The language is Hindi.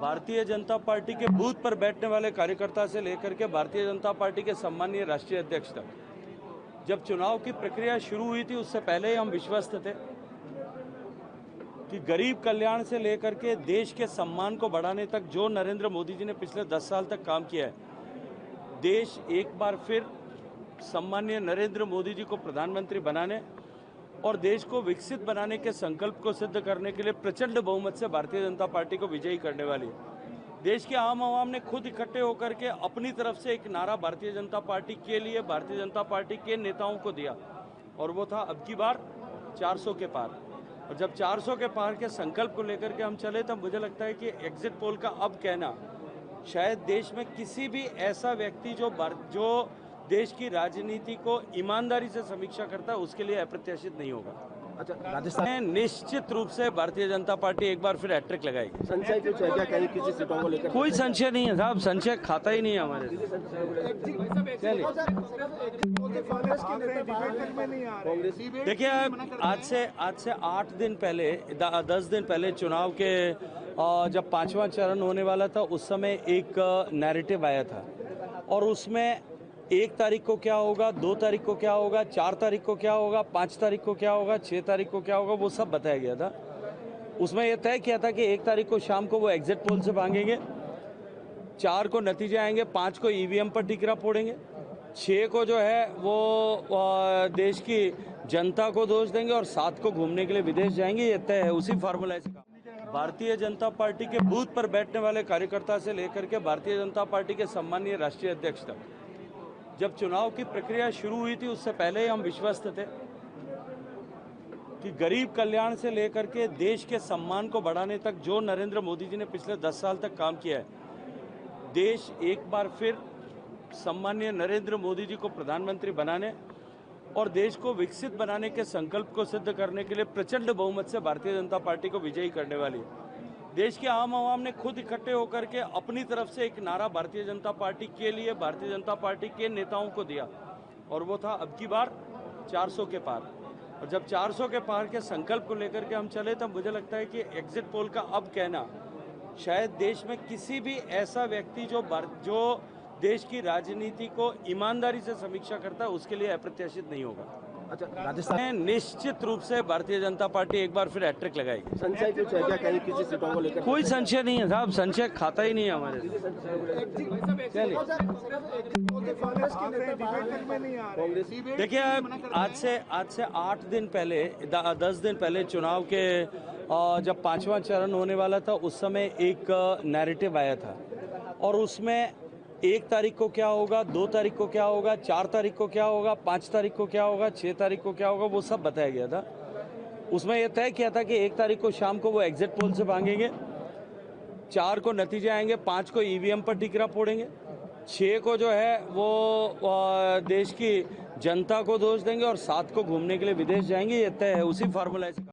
भारतीय जनता पार्टी के बूथ पर बैठने वाले कार्यकर्ता से लेकर के भारतीय जनता पार्टी के सम्मानीय राष्ट्रीय अध्यक्ष तक, जब चुनाव की प्रक्रिया शुरू हुई थी उससे पहले ही हम विश्वस्त थे कि गरीब कल्याण से लेकर के देश के सम्मान को बढ़ाने तक जो नरेंद्र मोदी जी ने पिछले 10 साल तक काम किया है, देश एक बार फिर सम्मानीय नरेंद्र मोदी जी को प्रधानमंत्री बनाने और देश को विकसित बनाने के संकल्प को सिद्ध करने के लिए प्रचंड बहुमत से भारतीय जनता पार्टी को विजयी करने वाली है। देश के आम आवाम ने खुद इकट्ठे होकर के अपनी तरफ से एक नारा भारतीय जनता पार्टी के लिए, भारतीय जनता पार्टी के नेताओं को दिया और वो था अब की बार 400 के पार। और जब 400 के पार के संकल्प को लेकर के हम चले तब मुझे लगता है कि एग्जिट पोल का अब कहना शायद देश में किसी भी ऐसा व्यक्ति जो देश की राजनीति को ईमानदारी से समीक्षा करता है उसके लिए अप्रत्याशित नहीं होगा। अच्छा, राजस्थान में निश्चित रूप से भारतीय जनता पार्टी एक बार फिर हैट्रिक लगाएगी। संशय कुछ है क्या कहीं किसी सीटों को लेकर? कोई संशय नहीं है साहब, संशय खाता ही नहीं है हमारे। देखिए, आज से 8 दिन पहले 10 दिन पहले चुनाव के जब 5वां चरण होने वाला था उस समय एक नैरेटिव आया था और उसमें 1 तारीख को क्या होगा, 2 तारीख को क्या होगा, 4 तारीख को क्या होगा, 5 तारीख को क्या होगा, 6 तारीख को क्या होगा, वो सब बताया गया था। उसमें यह तय किया था कि 1 तारीख को शाम को वो एग्जिट पोल से भागेंगे, 4 को नतीजे आएंगे, 5 को ईवीएम पर टिकरा फोड़ेंगे, 6 को जो है वो देश की जनता को दोष देंगे और 7 को घूमने के लिए विदेश जाएंगे। ये तय है, उसी फार्मूला से भारतीय जनता पार्टी के बूथ पर बैठने वाले कार्यकर्ता से लेकर के भारतीय जनता पार्टी के सम्मानीय राष्ट्रीय अध्यक्ष तक, जब चुनाव की प्रक्रिया शुरू हुई थी उससे पहले ही हम विश्वस्त थे कि गरीब कल्याण से लेकर के देश के सम्मान को बढ़ाने तक जो नरेंद्र मोदी जी ने पिछले 10 साल तक काम किया है, देश एक बार फिर सम्मानीय नरेंद्र मोदी जी को प्रधानमंत्री बनाने और देश को विकसित बनाने के संकल्प को सिद्ध करने के लिए प्रचंड बहुमत से भारतीय जनता पार्टी को विजयी करने वाली है। देश के आम आवाम ने खुद इकट्ठे होकर के अपनी तरफ से एक नारा भारतीय जनता पार्टी के लिए, भारतीय जनता पार्टी के नेताओं को दिया और वो था अब की बार 400 के पार। और जब 400 के पार के संकल्प को लेकर के हम चले तब मुझे लगता है कि एग्जिट पोल का अब कहना शायद देश में किसी भी ऐसा व्यक्ति जो देश की राजनीति को ईमानदारी से समीक्षा करता है उसके लिए अप्रत्याशित नहीं होगा। अच्छा, राजस्थान में निश्चित रूप से भारतीय जनता पार्टी एक बार फिर हैट्रिक लगाएगी। संशय कुछ है क्या कहीं किसी सीटों को लेकर? कोई संशय नहीं है साहब, संशय खाता ही नहीं है हमारे। देखिए, आज से 8 दिन पहले 10 दिन पहले चुनाव के जब 5वां चरण होने वाला था उस समय एक नैरेटिव आया था और उसमें 1 तारीख को क्या होगा, 2 तारीख को क्या होगा, 4 तारीख को क्या होगा, 5 तारीख को क्या होगा, 6 तारीख को क्या होगा, वो सब बताया गया था। उसमें यह तय किया था कि 1 तारीख को शाम को वो एग्जिट पोल से भागेंगे, 4 को नतीजे आएंगे, 5 को ईवीएम पर टिकरा फोड़ेंगे, 6 को जो है वो देश की जनता को दोष देंगे और 7 को घूमने के लिए विदेश जाएंगे। ये तय है, उसी फार्मूला से